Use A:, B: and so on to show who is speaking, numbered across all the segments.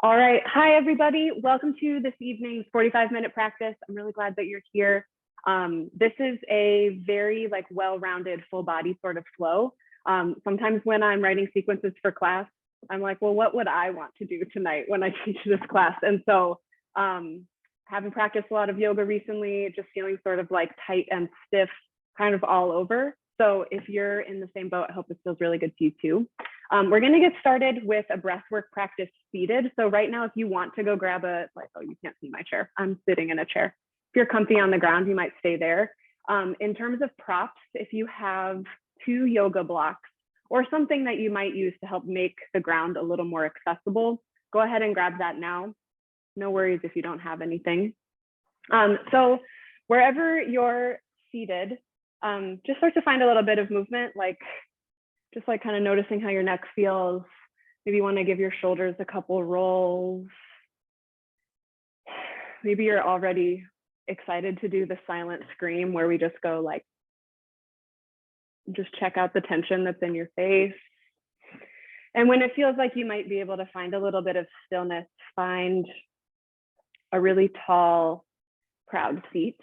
A: All right. Hi, everybody. Welcome to this evening's 45-minute practice. I'm really glad that you're here. This is a very well-rounded full body sort of flow. Sometimes when I'm writing sequences for class, I'm like, well, what would I want to do tonight when I teach this class? And so having practiced a lot of yoga recently, just feeling sort of like tight and stiff kind of all over. So if you're in the same boat, I hope this feels really good to you too. We're going to get started with a breathwork practice seated. So right now, if you want to go grab oh, you can't see my chair. I'm sitting in a chair. If you're comfy on the ground, you might stay there. In terms of props, if you have 2 yoga blocks or something that you might use to help make the ground a little more accessible, go ahead and grab that now. No worries if you don't have anything. So wherever you're seated, just start to find a little bit of movement, just kind of noticing how your neck feels. Maybe you want to give your shoulders a couple rolls. Maybe you're already excited to do the silent scream where we just go just check out the tension that's in your face. And when it feels like you might be able to find a little bit of stillness, find a really tall, proud seat.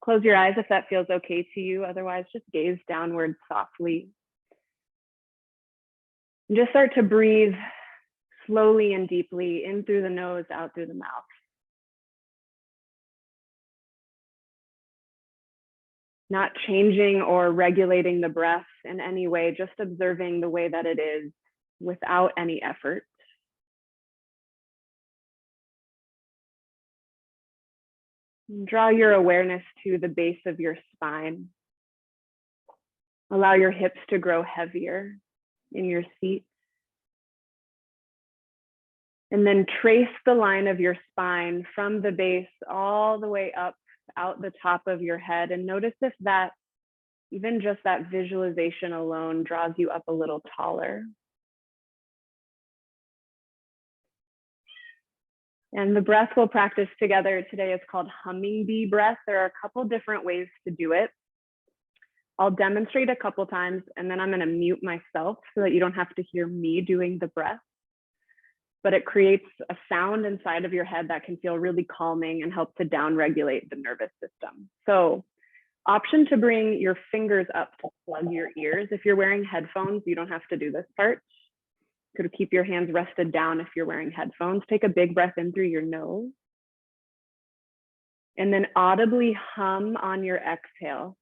A: Close your eyes if that feels okay to you. Otherwise, just gaze downward softly. And just start to breathe slowly and deeply in through the nose, out through the mouth. Not changing or regulating the breath in any way, just observing the way that it is without any effort. And draw your awareness to the base of your spine. Allow your hips to grow heavier in your seat. And then trace the line of your spine from the base all the way up out the top of your head. And notice if that, even just that visualization alone, draws you up a little taller. And the breath we'll practice together today is called Hummingbee Breath. There are a couple different ways to do it. I'll demonstrate a couple times, and then I'm going to mute myself so that you don't have to hear me doing the breath. But it creates a sound inside of your head that can feel really calming and help to downregulate the nervous system. So, option to bring your fingers up to plug your ears. If you're wearing headphones, you don't have to do this part. You could keep your hands rested down if you're wearing headphones. Take a big breath in through your nose. And then audibly hum on your exhale.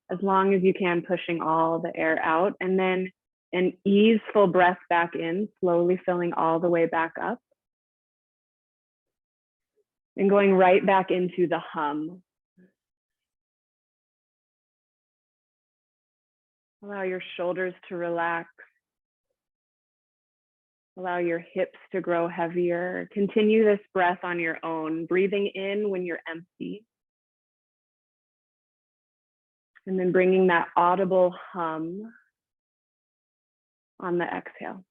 A: As long as you can, pushing all the air out, and then an easeful breath back in, slowly filling all the way back up. And going right back into the hum. Allow your shoulders to relax. Allow your hips to grow heavier. Continue this breath on your own, breathing in when you're empty. And then bringing that audible hum on the exhale.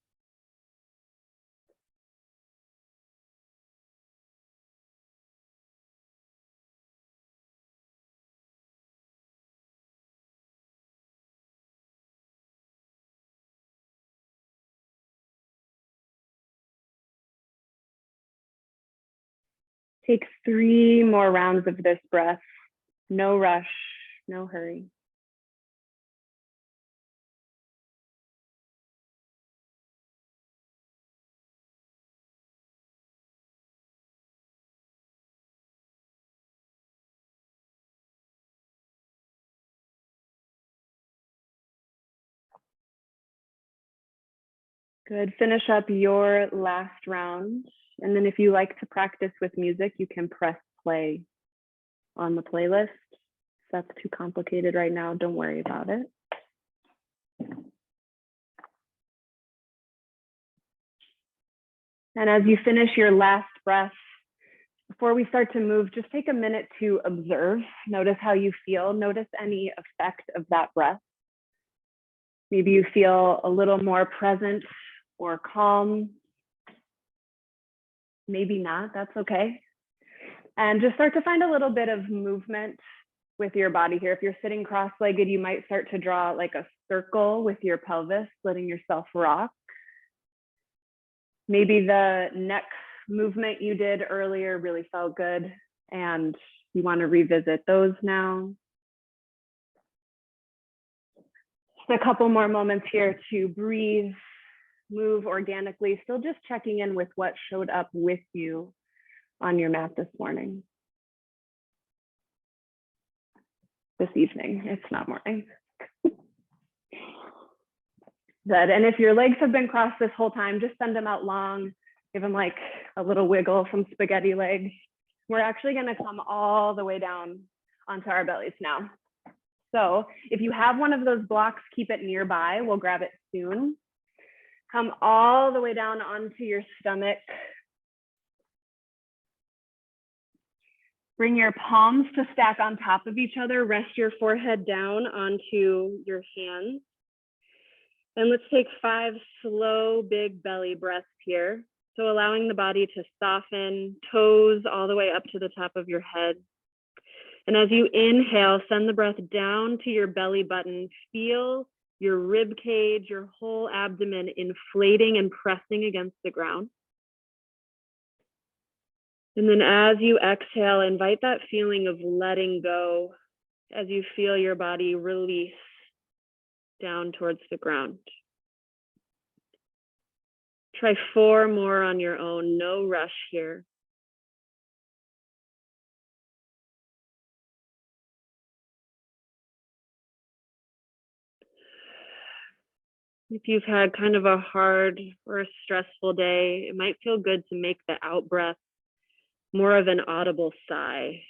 A: Take 3 more rounds of this breath. No rush, no hurry. Good. Finish up your last round. And then if you like to practice with music, you can press play on the playlist. If that's too complicated right now, don't worry about it. And as you finish your last breath, before we start to move, just take a minute to observe. Notice how you feel. Notice any effect of that breath. Maybe you feel a little more present or calm. Maybe not, that's okay. And just start to find a little bit of movement with your body here. If you're sitting cross-legged, you might start to draw like a circle with your pelvis, letting yourself rock. Maybe the neck movement you did earlier really felt good and you want to revisit those now. Just a couple more moments here to breathe, move organically, still just checking in with what showed up with you on your mat this morning. This evening, it's not morning. Good, and if your legs have been crossed this whole time, just send them out long, give them like a little wiggle from spaghetti legs. We're actually gonna come all the way down onto our bellies now. So if you have one of those blocks, keep it nearby, we'll grab it soon. Come all the way down onto your stomach. Bring your palms to stack on top of each other. Rest your forehead down onto your hands. And let's take 5 slow, big belly breaths here. So allowing the body to soften, toes all the way up to the top of your head. And as you inhale, send the breath down to your belly button. Feel your rib cage, your whole abdomen inflating and pressing against the ground. And then as you exhale, invite that feeling of letting go as you feel your body release down towards the ground. Try 4 more on your own, no rush here. If you've had kind of a hard or a stressful day, it might feel good to make the out breath more of an audible sigh.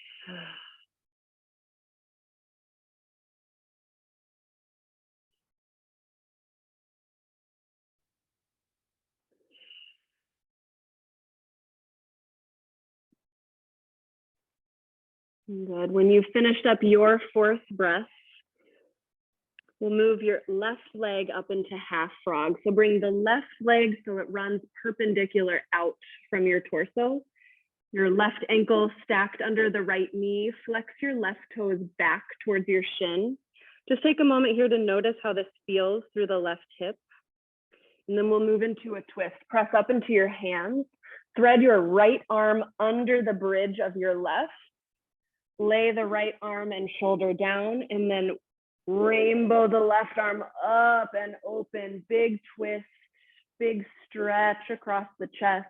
A: Good. When you've finished up your 4th breath, we'll move your left leg up into half frog. So bring the left leg so it runs perpendicular out from your torso. Your left ankle stacked under the right knee. Flex your left toes back towards your shin. Just take a moment here to notice how this feels through the left hip. And then we'll move into a twist. Press up into your hands. Thread your right arm under the bridge of your left. Lay the right arm and shoulder down, and then rainbow the left arm up and open. Big twist, big stretch across the chest.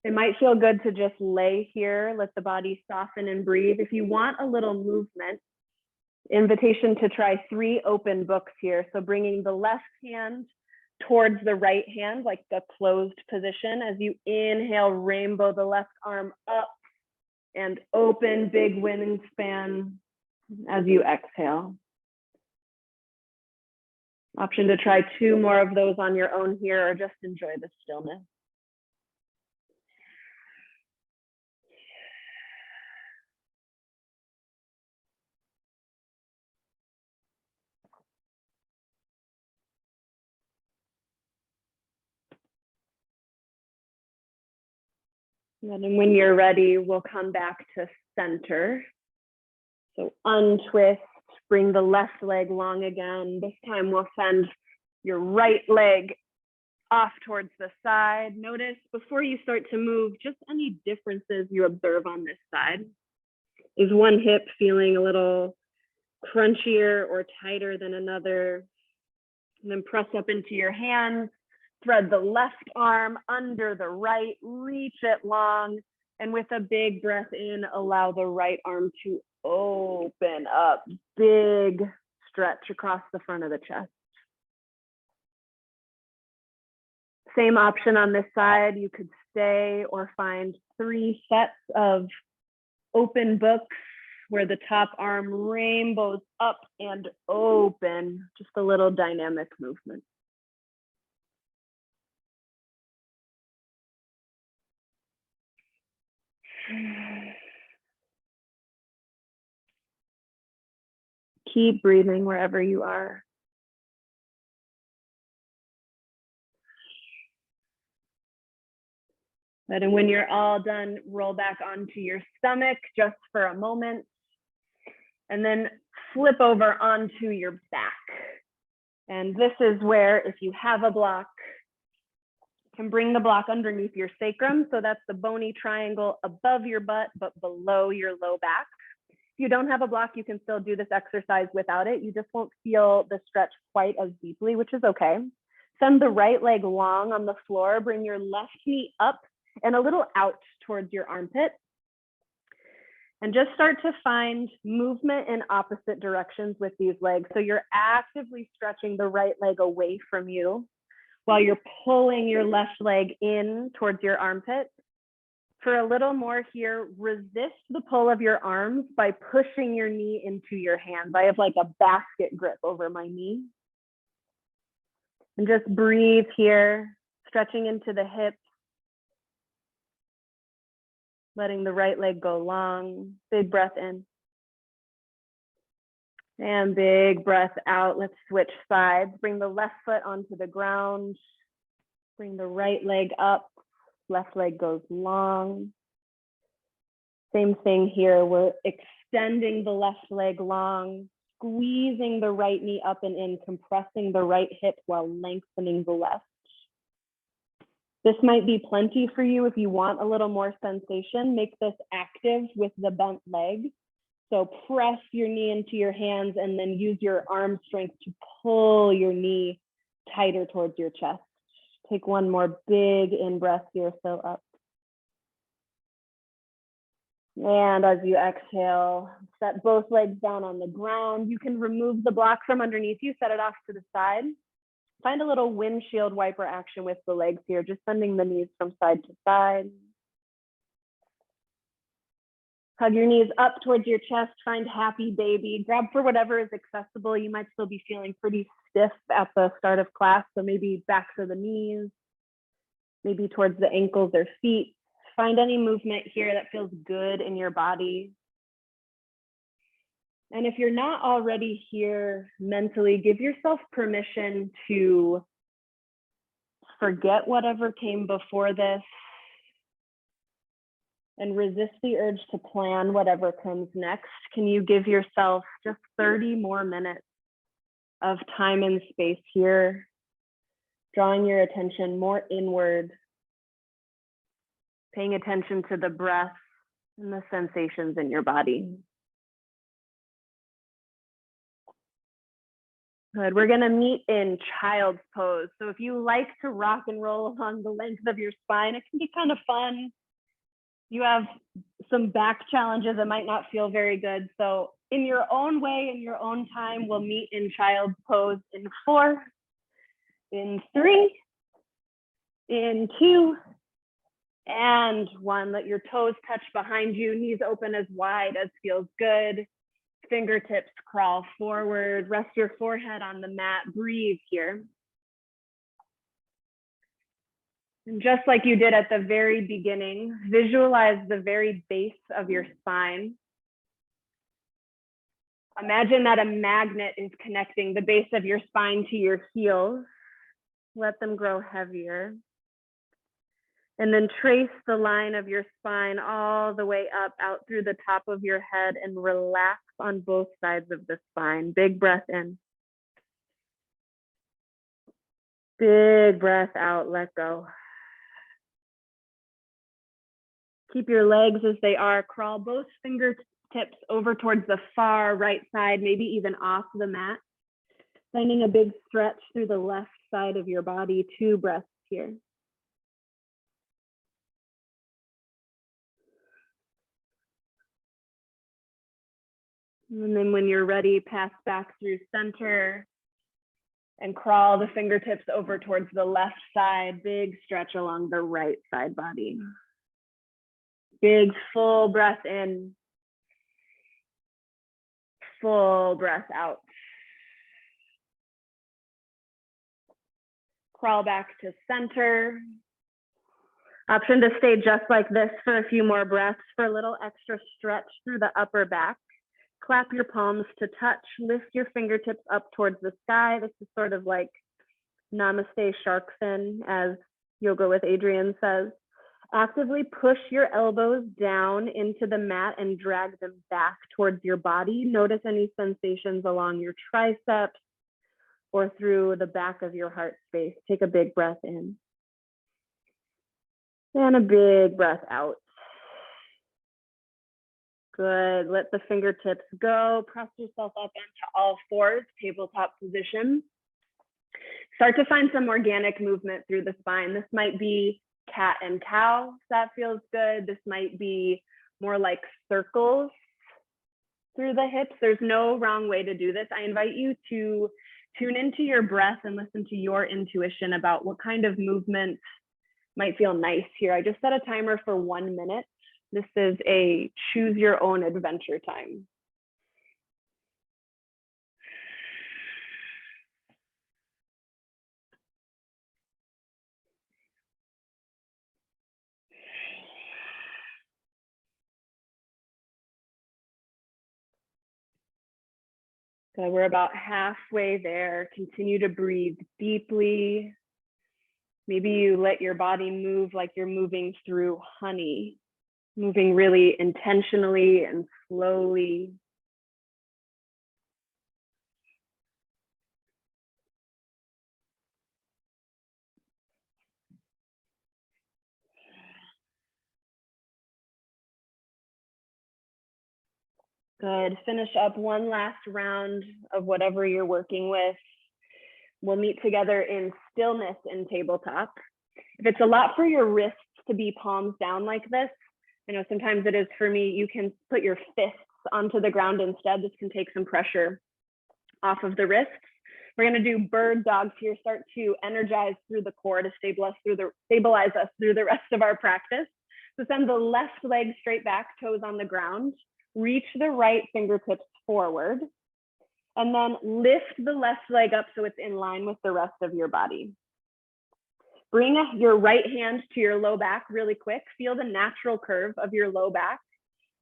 A: It might feel good to just lay here, let the body soften and breathe. If you want a little movement, invitation to try 3 open books here. So bringing the left hand towards the right hand, like the closed position. As you inhale, rainbow the left arm up and open, big wingspan as you exhale. Option to try 2 more of those on your own here or just enjoy the stillness. And then when you're ready, we'll come back to center. So untwist, bring the left leg long again. This time we'll send your right leg off towards the side. Notice before you start to move, just any differences you observe on this side. Is one hip feeling a little crunchier or tighter than another? And then press up into your hands. Thread the left arm under the right, reach it long, and with a big breath in, allow the right arm to open up. Big stretch across the front of the chest. Same option on this side. You could stay or find 3 sets of open books where the top arm rainbows up and open. Just a little dynamic movement. Keep breathing wherever you are. Good. And when you're all done, roll back onto your stomach just for a moment. And then flip over onto your back. And this is where, if you have a block, you can bring the block underneath your sacrum. So that's the bony triangle above your butt, but below your low back. If you don't have a block, you can still do this exercise without it. You just won't feel the stretch quite as deeply, which is okay. Send the right leg long on the floor. Bring your left knee up and a little out towards your armpit. And just start to find movement in opposite directions with these legs. So you're actively stretching the right leg away from you while you're pulling your left leg in towards your armpit. For a little more here, resist the pull of your arms by pushing your knee into your hands. I have like a basket grip over my knee. And just breathe here, stretching into the hips. Letting the right leg go long. Big breath in. And big breath out. Let's switch sides. Bring the left foot onto the ground. Bring the right leg up. Left leg goes long. Same thing here. We're extending the left leg long, squeezing the right knee up and in, compressing the right hip while lengthening the left. This might be plenty for you. If you want a little more sensation, make this active with the bent leg. So press your knee into your hands and then use your arm strength to pull your knee tighter towards your chest. Take one more big in-breath here, so up. And as you exhale, set both legs down on the ground. You can remove the block from underneath you, set it off to the side. Find a little windshield wiper action with the legs here, just sending the knees from side to side. Hug your knees up towards your chest, find happy baby. Grab for whatever is accessible. You might still be feeling pretty stiff at the start of class, so maybe backs of the knees, maybe towards the ankles or feet. Find any movement here that feels good in your body. And if you're not already here mentally, give yourself permission to forget whatever came before this and resist the urge to plan whatever comes next. Can you give yourself just 30 more minutes of time and space here, drawing your attention more inward, paying attention to the breath and the sensations in your body? Good. We're going to meet in child's pose. So if you like to rock and roll along the length of your spine, it can be kind of fun. You have some back challenges that might not feel very good. So in your own way, in your own time, we'll meet in child's pose in 4, in 3, in 2, and 1. Let your toes touch behind you, knees open as wide as feels good. Fingertips crawl forward, rest your forehead on the mat, breathe here. And just like you did at the very beginning, visualize the very base of your spine. Imagine that a magnet is connecting the base of your spine to your heels. Let them grow heavier. And then trace the line of your spine all the way up, out through the top of your head, and relax on both sides of the spine. Big breath in. Big breath out, let go. Keep your legs as they are. Crawl both fingertips over towards the far right side, maybe even off the mat. Finding a big stretch through the left side of your body. 2 breaths here. And then when you're ready, pass back through center and crawl the fingertips over towards the left side. Big stretch along the right side body. Big full breath in. Full breath out. Crawl back to center. Option to stay just like this for a few more breaths for a little extra stretch through the upper back. Clap your palms to touch, lift your fingertips up towards the sky. This is sort of like namaste shark fin, as Yoga with Adrienne says. Actively push your elbows down into the mat and drag them back towards your body. Notice any sensations along your triceps or through the back of your heart space. Take a big breath in. And a big breath out. Good. Let the fingertips go. Press yourself up onto all fours, tabletop position. Start to find some organic movement through the spine. This might be cat and cow, if that feels good. This might be more like circles through the hips. There's no wrong way to do this. I invite you to tune into your breath and listen to your intuition about what kind of movement might feel nice here. I just set a timer for 1 minute. This is a choose your own adventure time. So we're about halfway there. Continue to breathe deeply. Maybe you let your body move like you're moving through honey, moving really intentionally and slowly. Good. Finish up one last round of whatever you're working with. We'll meet together in stillness in tabletop. If it's a lot for your wrists to be palms down like this, I know sometimes it is for me, you can put your fists onto the ground instead. This can take some pressure off of the wrists. We're going to do bird dogs here, start to energize through the core to stabilize us through the rest of our practice. So send the left leg straight back, toes on the ground. Reach the right fingertips forward. And then lift the left leg up so it's in line with the rest of your body. Bring your right hand to your low back really quick. Feel the natural curve of your low back.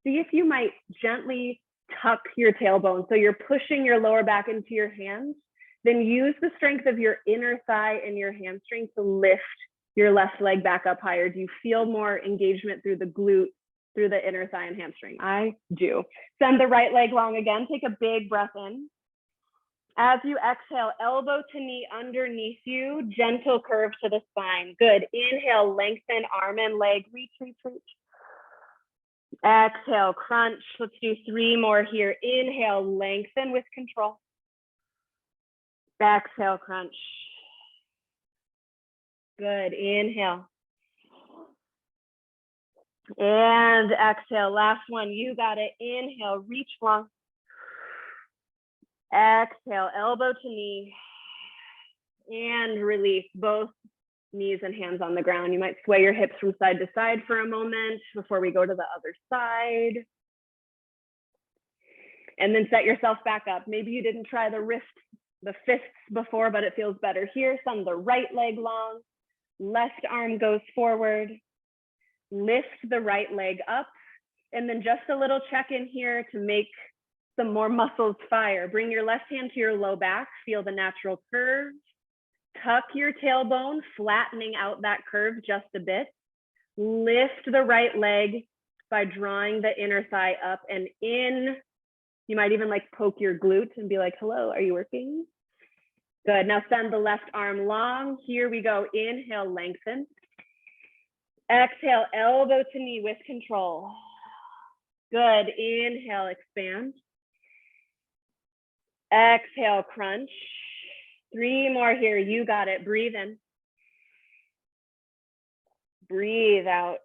A: See if you might gently tuck your tailbone. So you're pushing your lower back into your hands. Then use the strength of your inner thigh and your hamstring to lift your left leg back up higher. Do you feel more engagement through the glute, through the inner thigh and hamstring? I do. Send the right leg long again. Take a big breath in. As you exhale, elbow to knee underneath you, gentle curve to the spine. Good. Inhale, lengthen arm and leg. Reach, reach, reach. Exhale, crunch. Let's do 3 more here. Inhale, lengthen with control. Exhale, crunch. Good. Inhale. And exhale. Last one. You got it. Inhale, reach long. Exhale, elbow to knee. And release both knees and hands on the ground. You might sway your hips from side to side for a moment before we go to the other side. And then set yourself back up. Maybe you didn't try the fists before, but it feels better here. Send the right leg long. Left arm goes forward. Lift the right leg up. And then just a little check-in here to make some more muscles fire. Bring your left hand to your low back. Feel the natural curve. Tuck your tailbone, flattening out that curve just a bit. Lift the right leg by drawing the inner thigh up and in. You might even like poke your glute and be like, hello, are you working? Good. Now send the left arm long. Here we go. Inhale, lengthen. Exhale, elbow to knee with control. Good. Inhale, expand. Exhale, crunch. 3 more here. You got it. Breathe in. Breathe out.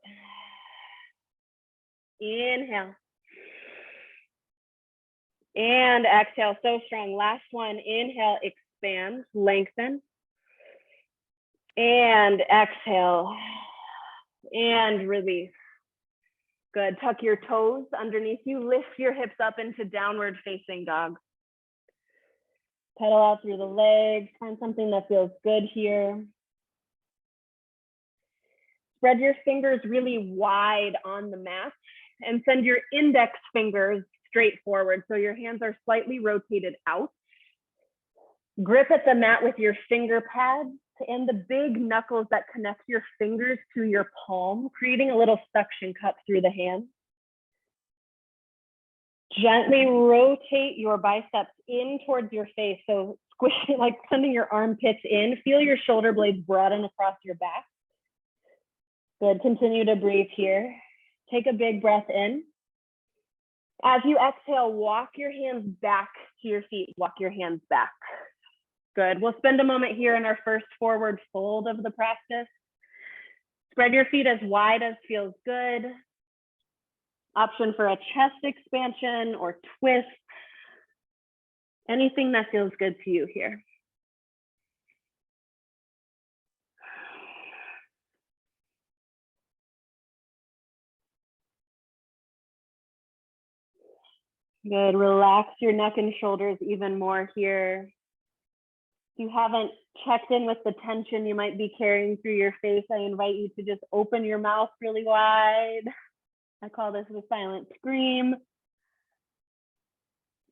A: Inhale. And exhale. So strong. Last one. Inhale, expand, lengthen. And exhale. And release. Good. Tuck your toes underneath you. Lift your hips up into downward facing dog. Pedal out through the legs. Find something that feels good here. Spread your fingers really wide on the mat and send your index fingers straight forward. So your hands are slightly rotated out. Grip at the mat with your finger pads and the big knuckles that connect your fingers to your palm, creating a little suction cup through the hand. Gently rotate your biceps in towards your face. So squish it, like sending your armpits in. Feel your shoulder blades broaden across your back. Good, continue to breathe here. Take a big breath in. As you exhale, walk your hands back to your feet. Walk your hands back. Good, we'll spend a moment here in our first forward fold of the practice. Spread your feet as wide as feels good. Option for a chest expansion or twist. Anything that feels good to you here. Good, relax your neck and shoulders even more here. If you haven't checked in with the tension you might be carrying through your face, I invite you to just open your mouth really wide. I call this the silent scream.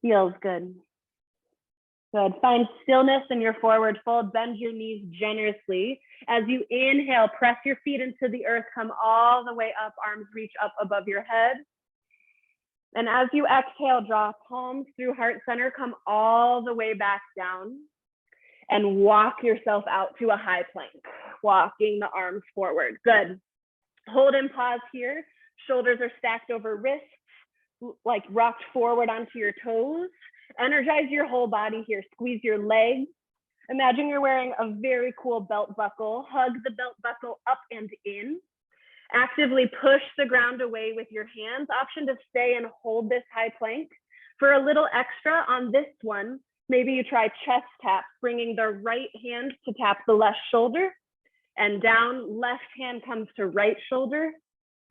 A: Feels good. Good, find stillness in your forward fold, bend your knees generously. As you inhale, press your feet into the earth, come all the way up, arms reach up above your head. And as you exhale, draw palms through heart center, come all the way back down and walk yourself out to a high plank, walking the arms forward. Good. Hold and pause here. Shoulders are stacked over wrists, like rocked forward onto your toes. Energize your whole body here. Squeeze your legs. Imagine you're wearing a very cool belt buckle. Hug the belt buckle up and in. Actively push the ground away with your hands. Option to stay and hold this high plank. For a little extra on this one, maybe you try chest taps, bringing the right hand to tap the left shoulder and down. Left hand comes to right shoulder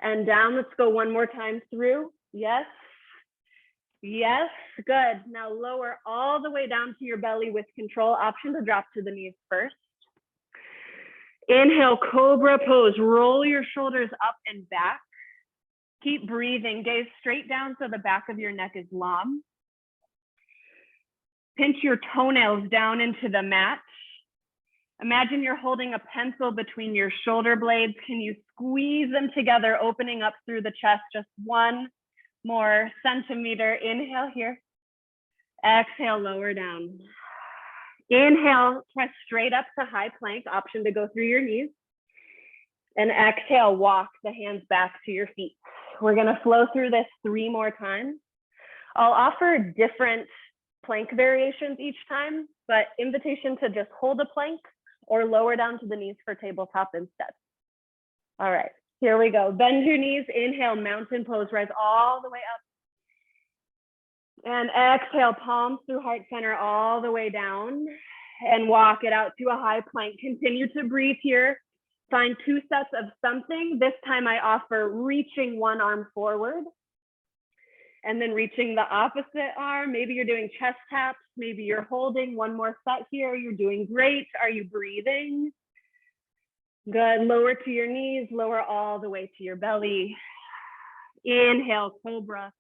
A: and down. Let's go one more time through. Yes. Yes, good. Now lower all the way down to your belly with control. Option to drop to the knees first. Inhale, cobra pose. Roll your shoulders up and back. Keep breathing. Gaze straight down so the back of your neck is long. Pinch your toenails down into the mat. Imagine you're holding a pencil between your shoulder blades. Can you squeeze them together, opening up through the chest? Just one more centimeter. Inhale here. Exhale, lower down. Inhale, press straight up to high plank, option to go through your knees. And exhale, walk the hands back to your feet. We're gonna flow through this 3 more times. I'll offer different plank variations each time, but invitation to just hold a plank or lower down to the knees for tabletop instead. All right, here we go. Bend your knees, inhale, mountain pose, rise all the way up. And exhale, palms through heart center all the way down and walk it out to a high plank. Continue to breathe here. Find 2 sets of something. This time I offer reaching one arm forward and then reaching the opposite arm. Maybe you're doing chest taps. Maybe you're holding one more set here. You're doing great. Are you breathing? Good. Lower to your knees, lower all the way to your belly. Inhale, cobra.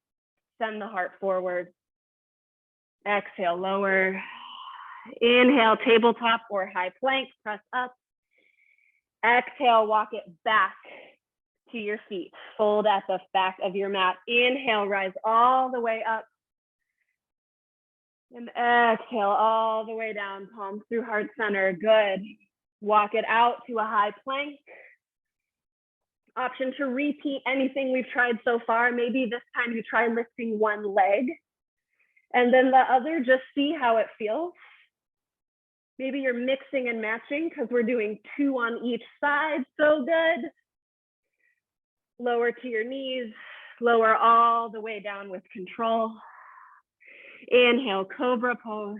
A: Send the heart forward. Exhale, lower. Inhale, tabletop or high plank, press up. Exhale, walk it back to your feet. Fold at the back of your mat. Inhale, rise all the way up. And exhale, all the way down, palms through heart center. Good. Walk it out to a high plank. Option to repeat anything we've tried so far. Maybe this time you try lifting one leg and then the other, just see how it feels. Maybe you're mixing and matching because we're doing 2 on each side. So good. Lower to your knees, lower all the way down with control. Inhale, cobra pose.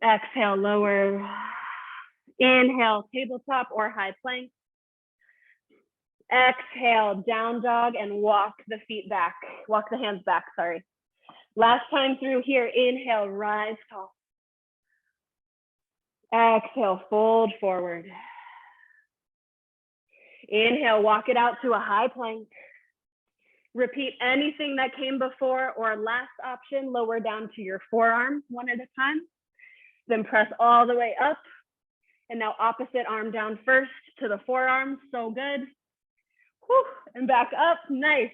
A: Exhale, lower. Inhale, tabletop or high plank. Exhale, down dog and walk the feet back. Walk the hands back, sorry. Last time through here, inhale, rise tall. Exhale, fold forward. Inhale, walk it out to a high plank. Repeat anything that came before or last option, lower down to your forearms one at a time. Then press all the way up And now opposite arm down first to the forearm. So good. Whew. And back up. Nice.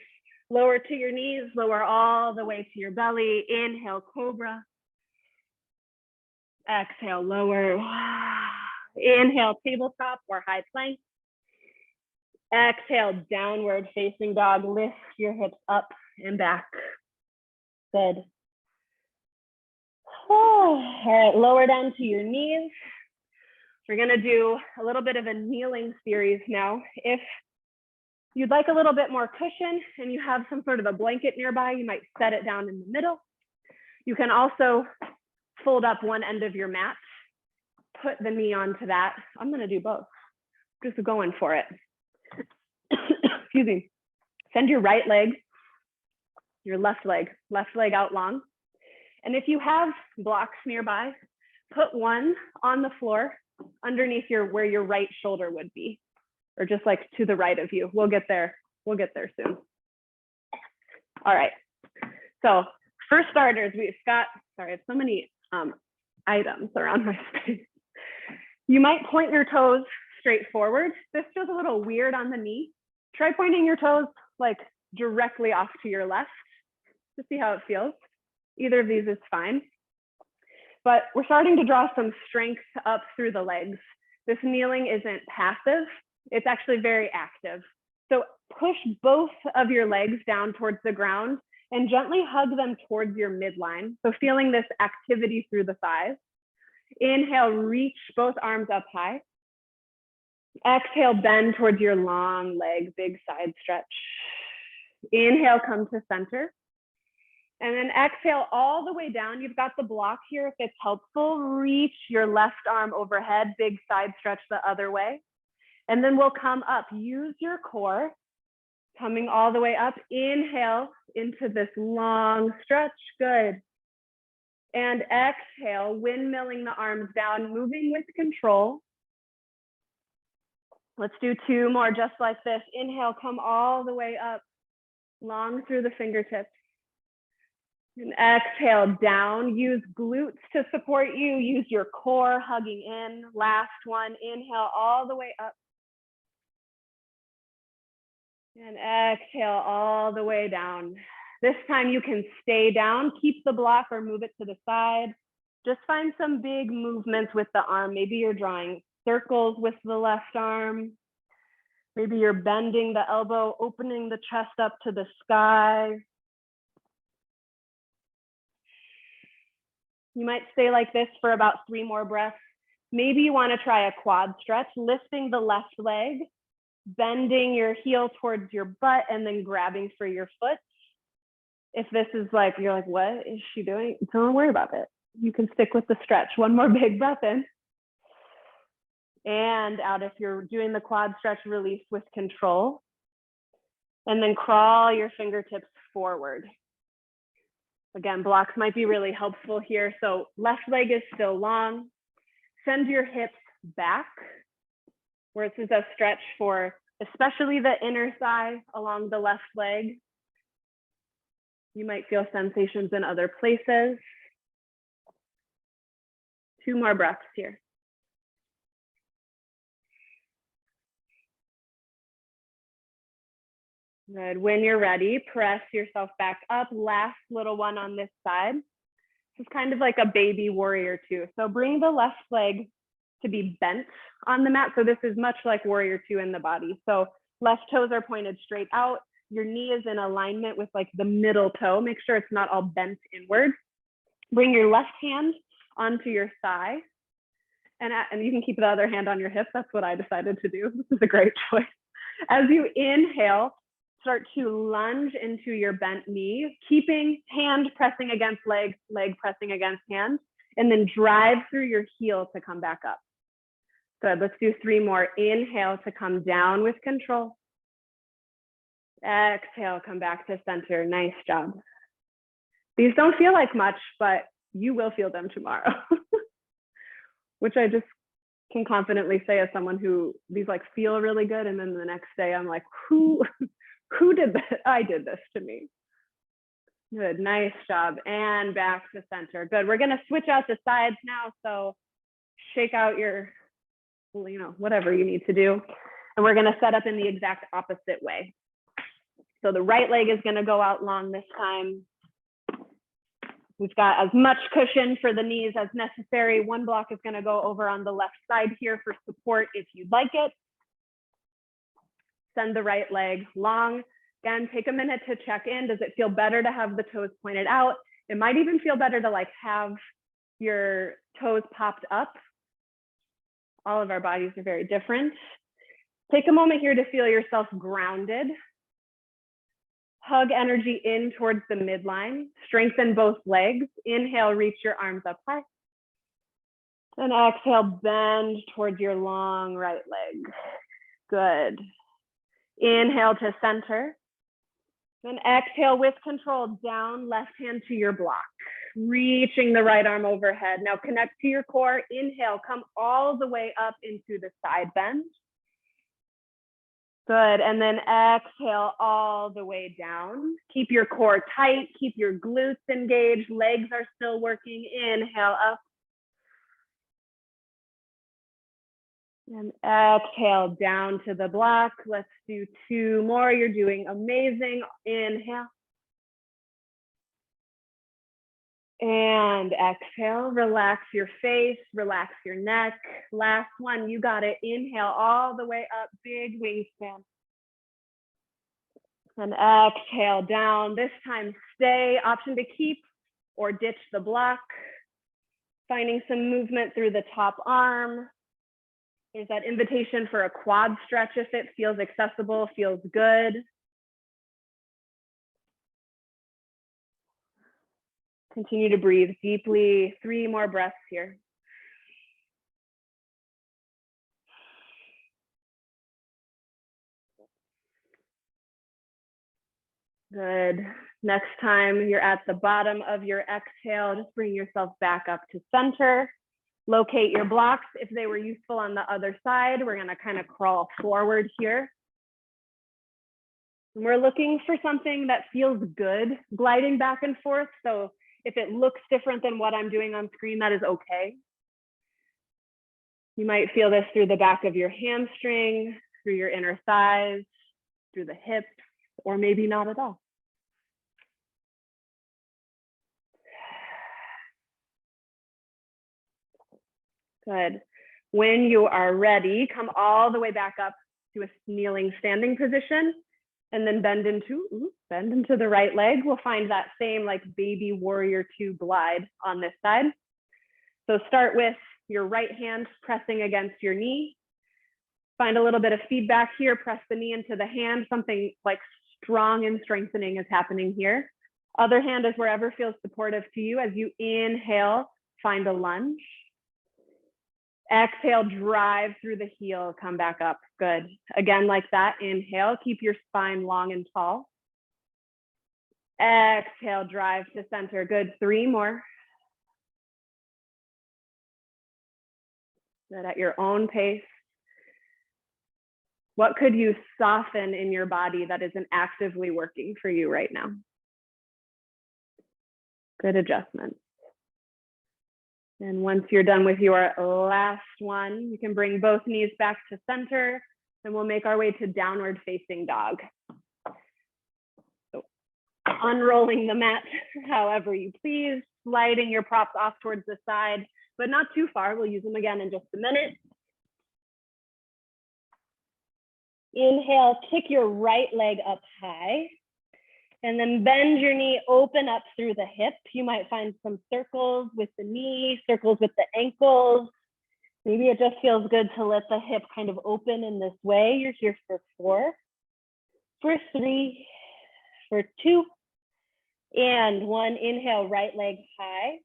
A: Lower to your knees. Lower all the way to your belly. Inhale, cobra. Exhale, lower. Inhale, tabletop or high plank. Exhale, downward facing dog. Lift your hips up and back. Good. Oh, all right, lower down to your knees. We're gonna do a little bit of a kneeling series now. If you'd like a little bit more cushion and you have some sort of a blanket nearby, you might set it down in the middle. You can also fold up one end of your mat, put the knee onto that. I'm gonna do both, just going for it. Excuse me. Send your right leg, your left leg out long. And if you have blocks nearby, put one on the floor underneath where your right shoulder would be, or just like to the right of you. We'll get there soon. All right. So for starters, we've got, sorry, I have so many items around my space. You might point your toes straight forward. This feels a little weird on the knee. Try pointing your toes like directly off to your left to see how it feels. Either of these is fine. But we're starting to draw some strength up through the legs. This kneeling isn't passive, it's actually very active. So push both of your legs down towards the ground and gently hug them towards your midline. So feeling this activity through the thighs. Inhale, reach both arms up high. Exhale, bend towards your long leg, big side stretch. Inhale, come to center. And then exhale all the way down. You've got the block here. If it's helpful, reach your left arm overhead, big side stretch the other way. And then we'll come up. Use your core, coming all the way up. Inhale into this long stretch. Good. And exhale, windmilling the arms down, moving with control. Let's do two more just like this. Inhale, come all the way up, long through the fingertips. And exhale down, use glutes to support you, use your core hugging in. Last one, inhale all the way up. And exhale all the way down. This time you can stay down, keep the block or move it to the side. Just find some big movements with the arm. Maybe you're drawing circles with the left arm. Maybe you're bending the elbow, opening the chest up to the sky. You might stay like this for about 3 more breaths. Maybe you want to try a quad stretch, lifting the left leg, bending your heel towards your butt, and then grabbing for your foot. If this is like, you're like, what is she doing? Don't worry about it. You can stick with the stretch. One more big breath in. And out. If you're doing the quad stretch, release with control. And then crawl your fingertips forward. Again, blocks might be really helpful here. So left leg is still long. Send your hips back, where this is a stretch for especially the inner thigh along the left leg. You might feel sensations in other places. 2 more breaths here. Good. When you're ready, press yourself back up. Last little one on this side. This is kind of like a baby warrior two. So bring the left leg to be bent on the mat. So this is much like warrior two in the body. So left toes are pointed straight out. Your knee is in alignment with like the middle toe. Make sure it's not all bent inward. Bring your left hand onto your thigh. And you can keep the other hand on your hip. That's what I decided to do. This is a great choice. As you inhale, start to lunge into your bent knee, keeping hand pressing against leg, leg pressing against hand, and then drive through your heel to come back up. Good, let's do 3 more. Inhale to come down with control. Exhale, come back to center. Nice job. These don't feel like much, but you will feel them tomorrow, which I just can confidently say as someone who these like feel really good. And then the next day I'm like, who did that? I did this to me. Good, nice job. And back to center. Good, we're gonna switch out the sides now. So shake out your you know, whatever you need to do. And we're gonna set up in the exact opposite way. So the right leg is gonna go out long this time. We've got as much cushion for the knees as necessary. One block is gonna go over on the left side here for support if you'd like it. Send the right leg long. Again, take a minute to check in. Does it feel better to have the toes pointed out? It might even feel better to like have your toes popped up. All of our bodies are very different. Take a moment here to feel yourself grounded. Hug energy in towards the midline. Strengthen both legs. Inhale, reach your arms up high. And exhale, bend towards your long right leg. Good. Inhale to center. Then exhale with control, down, left hand to your block. Reaching the right arm overhead. Now connect to your core. Inhale, come all the way up into the side bend. Good, and then exhale all the way down. Keep your core tight, keep your glutes engaged, legs are still working. Inhale up. And exhale down to the block. Let's do 2 more. You're doing amazing. Inhale. And exhale, relax your face, relax your neck. Last one, you got it. Inhale all the way up, big wingspan. And exhale down. This time stay, option to keep or ditch the block. Finding some movement through the top arm. There's that invitation for a quad stretch if it feels accessible, feels good. Continue to breathe deeply. 3 more breaths here. Good. Next time you're at the bottom of your exhale, just bring yourself back up to center. Locate your blocks. If they were useful on the other side, we're gonna kind of crawl forward here. And we're looking for something that feels good, gliding back and forth. So if it looks different than what I'm doing on screen, that is okay. You might feel this through the back of your hamstring, through your inner thighs, through the hips, or maybe not at all. Good. When you are ready, come all the way back up to a kneeling standing position and then bend into the right leg. We'll find that same like baby warrior 2 glide on this side. So start with your right hand pressing against your knee. Find a little bit of feedback here. Press the knee into the hand. Something like strong and strengthening is happening here. Other hand is wherever feels supportive to you. As you inhale, find a lunge. Exhale, drive through the heel, come back up. Good. Again, like that, inhale, keep your spine long and tall. Exhale, drive to center. Good. 3 more. Good. At your own pace. What could you soften in your body that isn't actively working for you right now? Good adjustment. And once you're done with your last one, you can bring both knees back to center, and we'll make our way to downward facing dog. So unrolling the mat however you please, sliding your props off towards the side, but not too far. We'll use them again in just a minute. Inhale, kick your right leg up high. And then bend your knee, open up through the hip. You might find some circles with the knee, circles with the ankles. Maybe it just feels good to let the hip kind of open in this way. You're here for 4, for 3, for 2, and 1. Inhale, right leg high.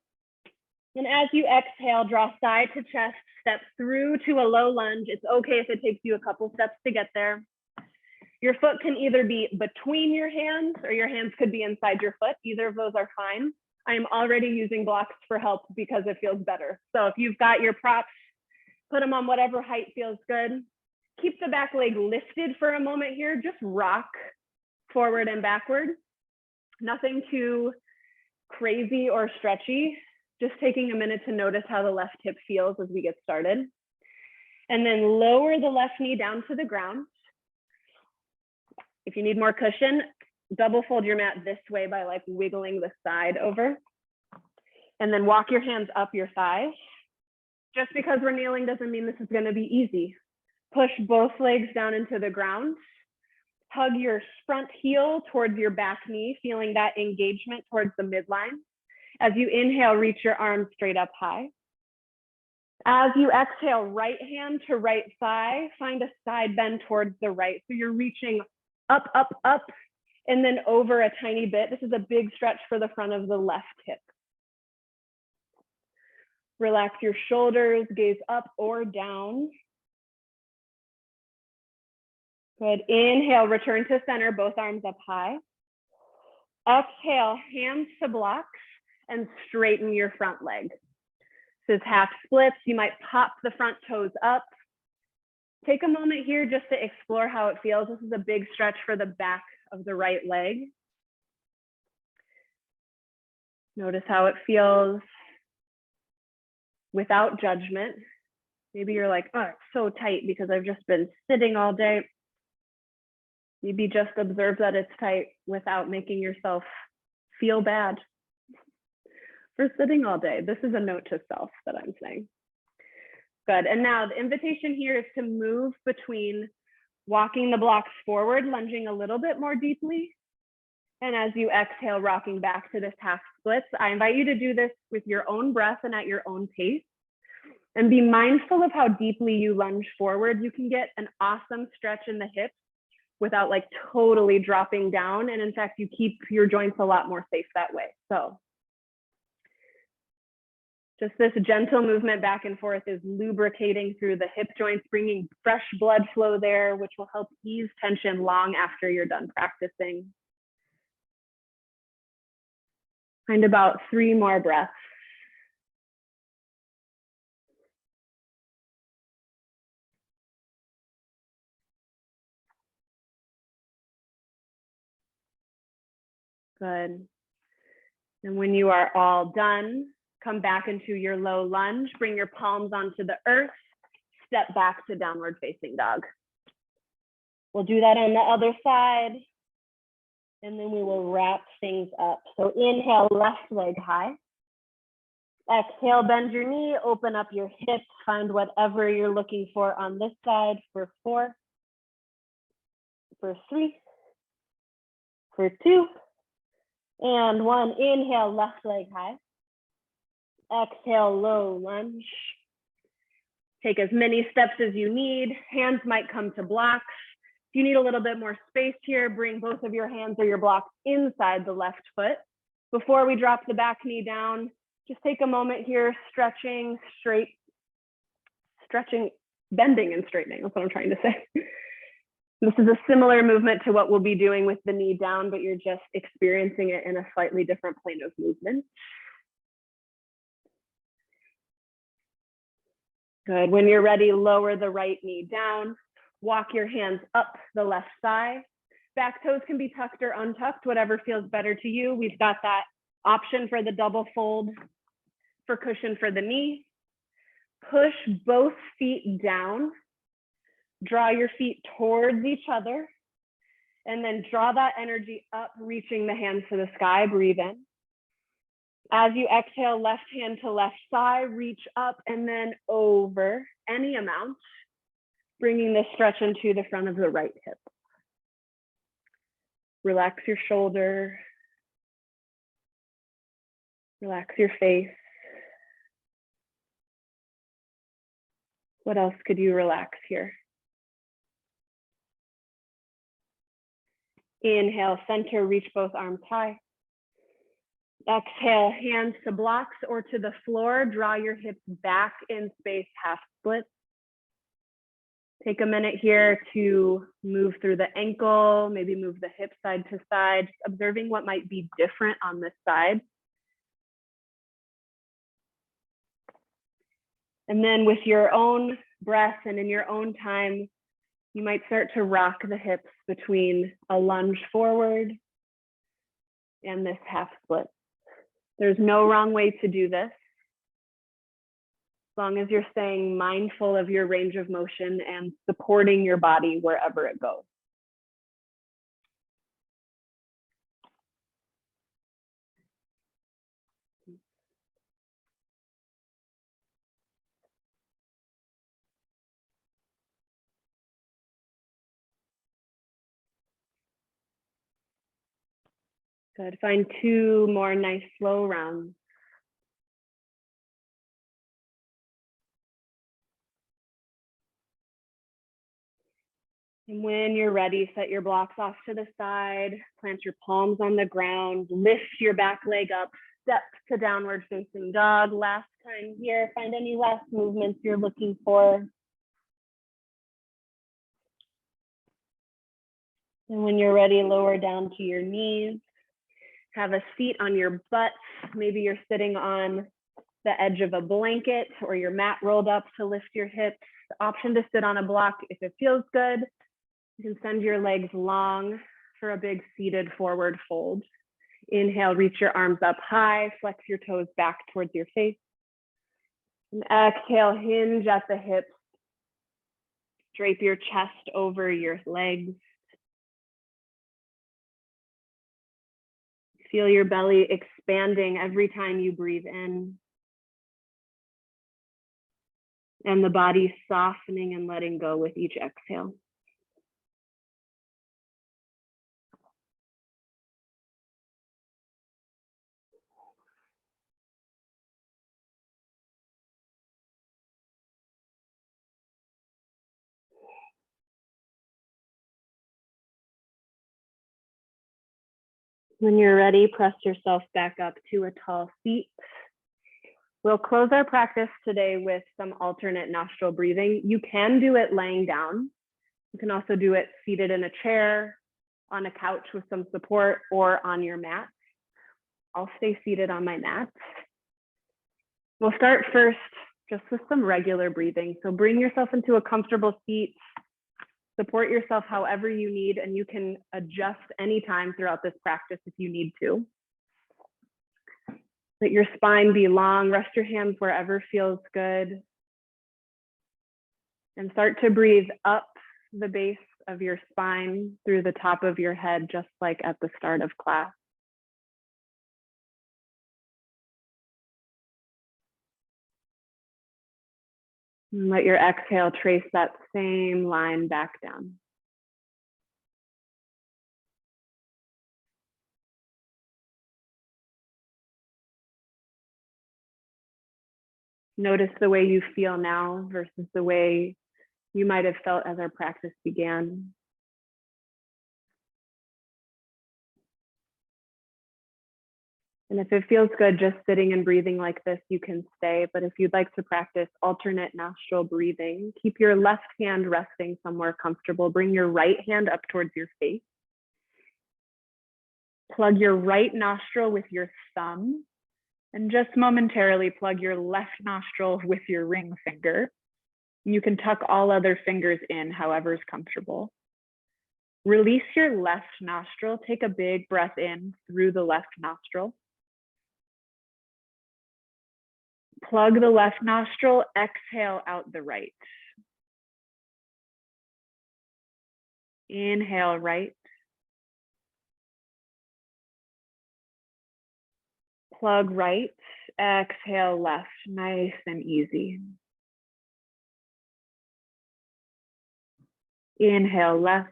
A: And as you exhale, draw side to chest, step through to a low lunge. It's okay if it takes you a couple steps to get there. Your foot can either be between your hands or your hands could be inside your foot. Either of those are fine. I am already using blocks for help because it feels better. So if you've got your props, put them on whatever height feels good. Keep the back leg lifted for a moment here. Just rock forward and backward. Nothing too crazy or stretchy. Just taking a minute to notice how the left hip feels as we get started. And then lower the left knee down to the ground. If you need more cushion, double fold your mat this way by like wiggling the side over. And then walk your hands up your thighs. Just because we're kneeling doesn't mean this is going to be easy. Push both legs down into the ground. Hug your front heel towards your back knee, feeling that engagement towards the midline. As you inhale, reach your arms straight up high. As you exhale, right hand to right thigh, find a side bend towards the right. So you're reaching up, up, up, and then over a tiny bit. This is a big stretch for the front of the left hip. Relax your shoulders, gaze up or down. Good. Inhale, return to center, both arms up high. Exhale, hands to blocks and straighten your front leg. This is half splits. You might pop the front toes up. Take a moment here just to explore how it feels. This is a big stretch for the back of the right leg. Notice how it feels without judgment. Maybe you're like, oh, it's so tight because I've just been sitting all day. Maybe just observe that it's tight without making yourself feel bad for sitting all day. This is a note to self that I'm saying. Good. And now the invitation here is to move between walking the blocks forward, lunging a little bit more deeply. And as you exhale, rocking back to this half splits. I invite you to do this with your own breath and at your own pace. And be mindful of how deeply you lunge forward. You can get an awesome stretch in the hips without like totally dropping down. And in fact, you keep your joints a lot more safe that way. So just this gentle movement back and forth is lubricating through the hip joints, bringing fresh blood flow there, which will help ease tension long after you're done practicing. Find about 3 more breaths. Good. And when you are all done, come back into your low lunge, bring your palms onto the earth, step back to downward facing dog. We'll do that on the other side, and then we will wrap things up. So inhale, left leg high. Exhale, bend your knee, open up your hips, find whatever you're looking for on this side for 4, for 3, for 2, and 1. Inhale, left leg high. Exhale, low lunge. Take as many steps as you need. Hands might come to blocks. If you need a little bit more space here, bring both of your hands or your blocks inside the left foot. Before we drop the back knee down, just take a moment here, stretching, bending and straightening. That's what I'm trying to say. This is a similar movement to what we'll be doing with the knee down, but you're just experiencing it in a slightly different plane of movement. Good. When you're ready, lower the right knee down. Walk your hands up the left thigh. Back toes can be tucked or untucked, whatever feels better to you. We've got that option for the double fold for cushion for the knee. Push both feet down. Draw your feet towards each other. And then draw that energy up, reaching the hands to the sky. Breathe in. As you exhale, left hand to left thigh, reach up and then over any amount, bringing the stretch into the front of the right hip. Relax your shoulder. Relax your face. What else could you relax here? Inhale, center, reach both arms high. Exhale, hands to blocks or to the floor. Draw your hips back in space, half split. Take a minute here to move through the ankle, maybe move the hip side to side, observing what might be different on this side. And then with your own breath and in your own time, you might start to rock the hips between a lunge forward and this half split. There's no wrong way to do this. long as you're staying mindful of your range of motion and supporting your body wherever it goes. Good. Find 2 more nice slow rounds. And when you're ready, set your blocks off to the side, plant your palms on the ground, lift your back leg up, step to downward facing dog. Last time here, find any last movements you're looking for. And when you're ready, lower down to your knees. Have a seat on your butt. Maybe you're sitting on the edge of a blanket or your mat rolled up to lift your hips. Option to sit on a block if it feels good. You can send your legs long for a big seated forward fold. Inhale, reach your arms up high, flex your toes back towards your face. And exhale, hinge at the hips. Drape your chest over your legs. Feel your belly expanding every time you breathe in. And the body softening and letting go with each exhale. When you're ready, press yourself back up to a tall seat. We'll close our practice today with some alternate nostril breathing. You can do it laying down. You can also do it seated in a chair, on a couch with some support, or on your mat. I'll stay seated on my mat. We'll start first just with some regular breathing. So bring yourself into a comfortable seat. Support yourself however you need, and you can adjust anytime throughout this practice if you need to. Let your spine be long, rest your hands wherever feels good. And start to breathe up the base of your spine through the top of your head, just like at the start of class. And let your exhale trace that same line back down. Notice the way you feel now versus the way you might have felt as our practice began. And if it feels good just sitting and breathing like this, you can stay. But if you'd like to practice alternate nostril breathing, keep your left hand resting somewhere comfortable. Bring your right hand up towards your face. Plug your right nostril with your thumb, and just momentarily plug your left nostril with your ring finger. You can tuck all other fingers in, however is comfortable. Release your left nostril. Take a big breath in through the left nostril. Plug the left nostril, exhale out the right. Inhale right. Plug right, exhale left, nice and easy. Inhale left.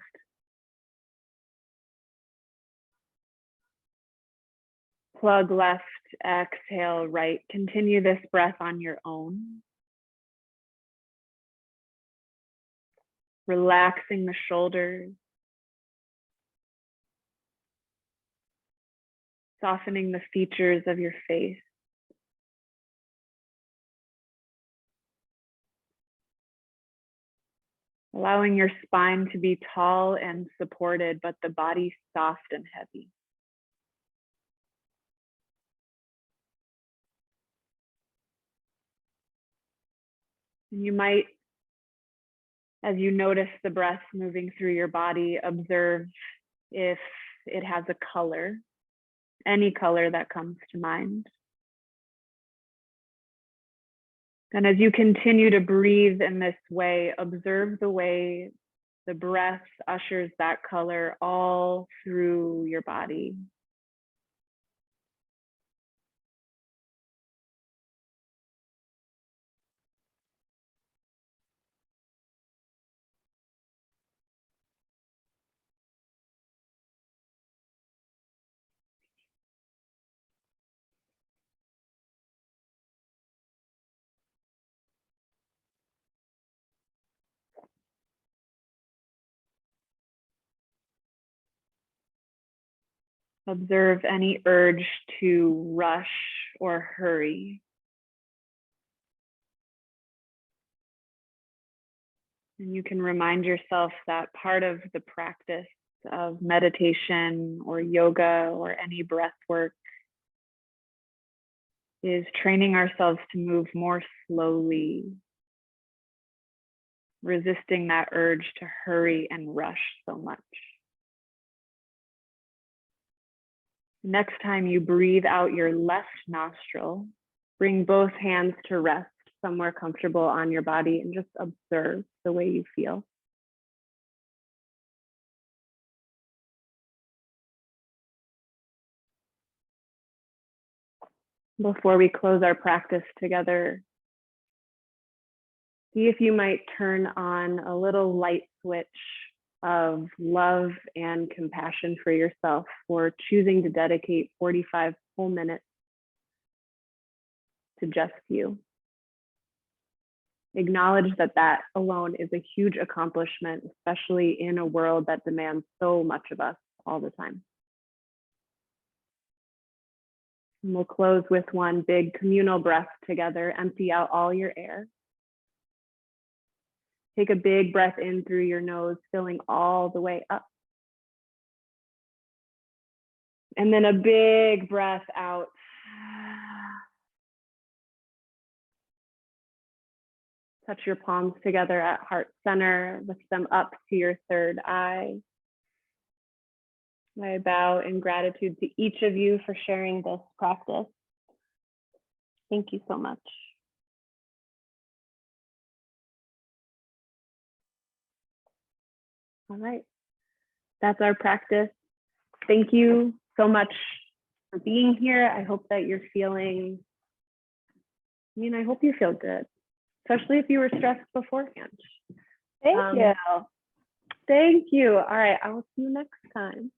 A: Plug left, exhale right. Continue this breath on your own. Relaxing the shoulders. Softening the features of your face. Allowing your spine to be tall and supported, but the body soft and heavy. And you might, as you notice the breath moving through your body, observe if it has a color, any color that comes to mind. And as you continue to breathe in this way, observe the way the breath ushers that color all through your body. Observe any urge to rush or hurry. And you can remind yourself that part of the practice of meditation or yoga or any breath work is training ourselves to move more slowly, resisting that urge to hurry and rush so much. Next time you breathe out your left nostril, bring both hands to rest somewhere comfortable on your body and just observe the way you feel. Before we close our practice together, see if you might turn on a little light switch of love and compassion for yourself for choosing to dedicate 45 whole minutes to just you. Acknowledge that that alone is a huge accomplishment, especially in a world that demands so much of us all the time. And we'll close with one big communal breath together. Empty out all your air. Take a big breath in through your nose, filling all the way up. And then a big breath out. Touch your palms together at heart center. Lift them up to your third eye. I bow in gratitude to each of you for sharing this practice. Thank you so much. All right, that's our practice. Thank you so much for being here. I hope that you're feeling, I hope you feel good, especially if you were stressed beforehand.
B: Thank you.
A: Thank you. All right, I will see you next time.